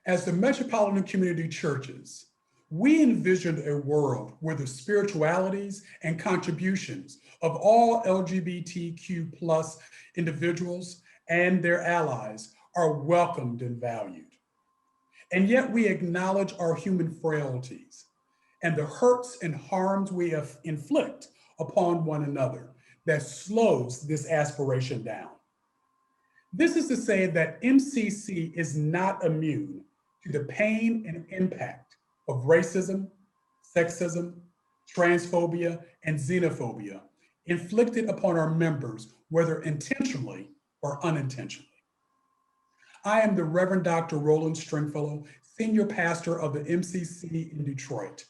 As the Metropolitan Community Churches, we envisioned a world where the spiritualities and contributions of all LGBTQ plus individuals and their allies are welcomed and valued. And yet we acknowledge our human frailties and the hurts and harms we inflict upon one another that slows this aspiration down. This is to say that MCC is not immune to the pain and impact of racism, sexism, transphobia, and xenophobia inflicted upon our members, whether intentionally or unintentionally. I am the Reverend Dr. Roland Stringfellow, Senior Pastor of the MCC in Detroit.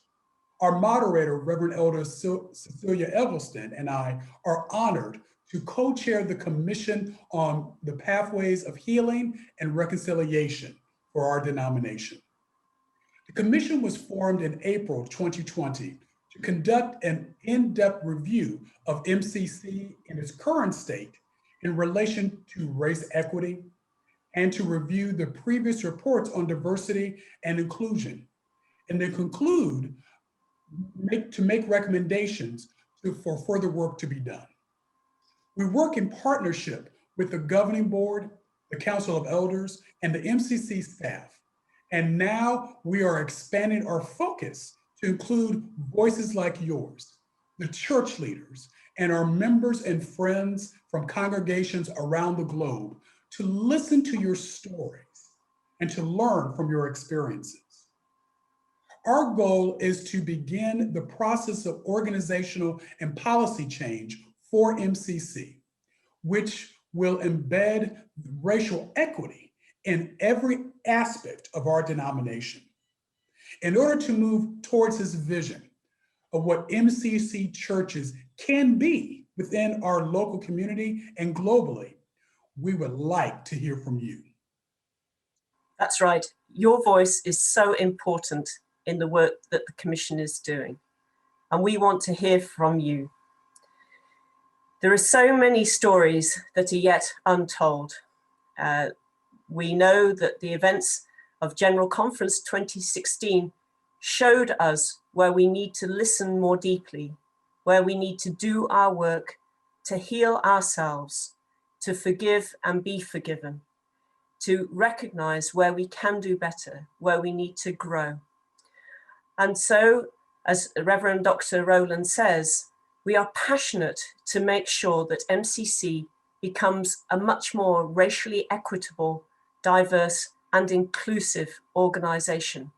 Our moderator, Reverend Elder Cecilia Eggleston, and I are honored to co-chair the Commission on the Pathways of Healing and Reconciliation for our denomination. The commission was formed in April 2020 to conduct an in-depth review of MCC in its current state in relation to race equity, and to review the previous reports on diversity and inclusion, and then conclude to make recommendations for further work to be done. We work in partnership with the governing board, the Council of Elders, and the MCC staff. And now we are expanding our focus to include voices like yours, the church leaders, and our members and friends from congregations around the globe to listen to your stories and to learn from your experiences. Our goal is to begin the process of organizational and policy change for MCC, which will embed racial equity in every aspect of our denomination. In order to move towards this vision of what MCC churches can be within our local community and globally, we would like to hear from you. That's right. Your voice is so important in the work that the Commission is doing, and we want to hear from you. There are so many stories that are yet untold. We know that the events of General Conference 2016 showed us where we need to listen more deeply, where we need to do our work to heal ourselves, to forgive and be forgiven, to recognize where we can do better, where we need to grow. And so, as Reverend Dr. Roland says, we are passionate to make sure that MCC becomes a much more racially equitable, diverse, and inclusive organization.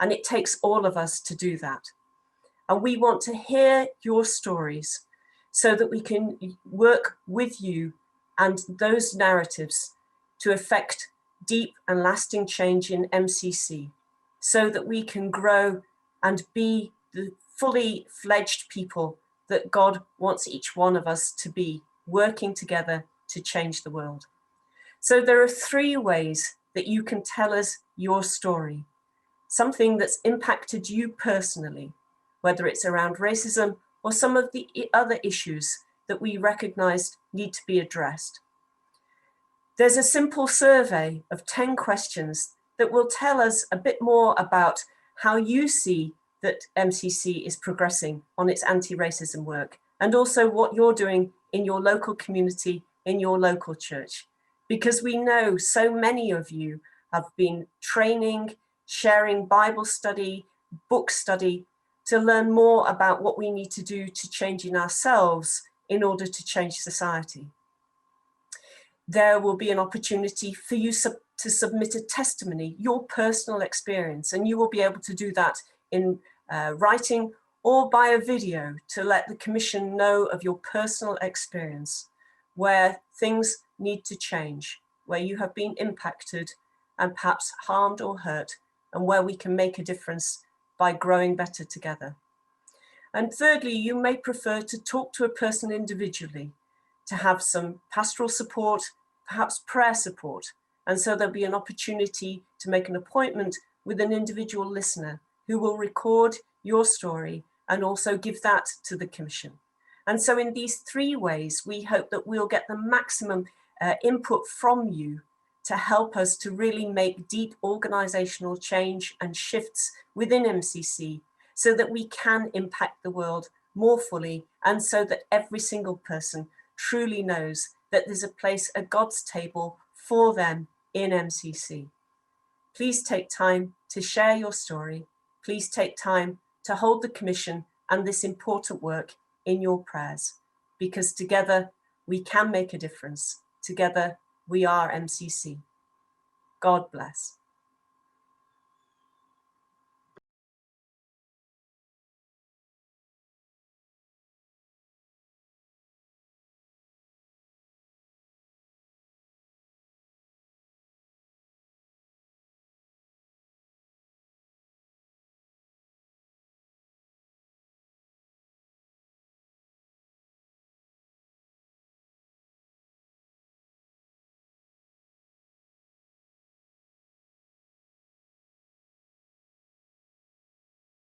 And it takes all of us to do that. And we want to hear your stories so that we can work with you and those narratives to effect deep and lasting change in MCC, so that we can grow and be the fully fledged people that God wants each one of us to be, working together to change the world. So there are 3 ways that you can tell us your story, something that's impacted you personally, whether it's around racism or some of the other issues that we recognized need to be addressed. There's a simple survey of 10 questions that will tell us a bit more about how you see that MCC is progressing on its anti-racism work, and also what you're doing in your local community, in your local church. Because we know so many of you have been training, sharing Bible study, book study, to learn more about what we need to do to change in ourselves in order to change society. There will be an opportunity for you to submit a testimony, your personal experience, and you will be able to do that in writing or by a video to let the Commission know of your personal experience, where things need to change, where you have been impacted and perhaps harmed or hurt, and where we can make a difference by growing better together. And thirdly, you may prefer to talk to a person individually, to have some pastoral support, perhaps prayer support. And so there'll be an opportunity to make an appointment with an individual listener who will record your story and also give that to the Commission. And so in these 3 ways, we hope that we'll get the maximum input from you to help us to really make deep organizational change and shifts within MCC so that we can impact the world more fully, and so that every single person truly knows that there's a place at God's table for them in MCC. Please take time to share your story. Please take time to hold the Commission and this important work in your prayers, because together we can make a difference. Together we are MCC. God bless.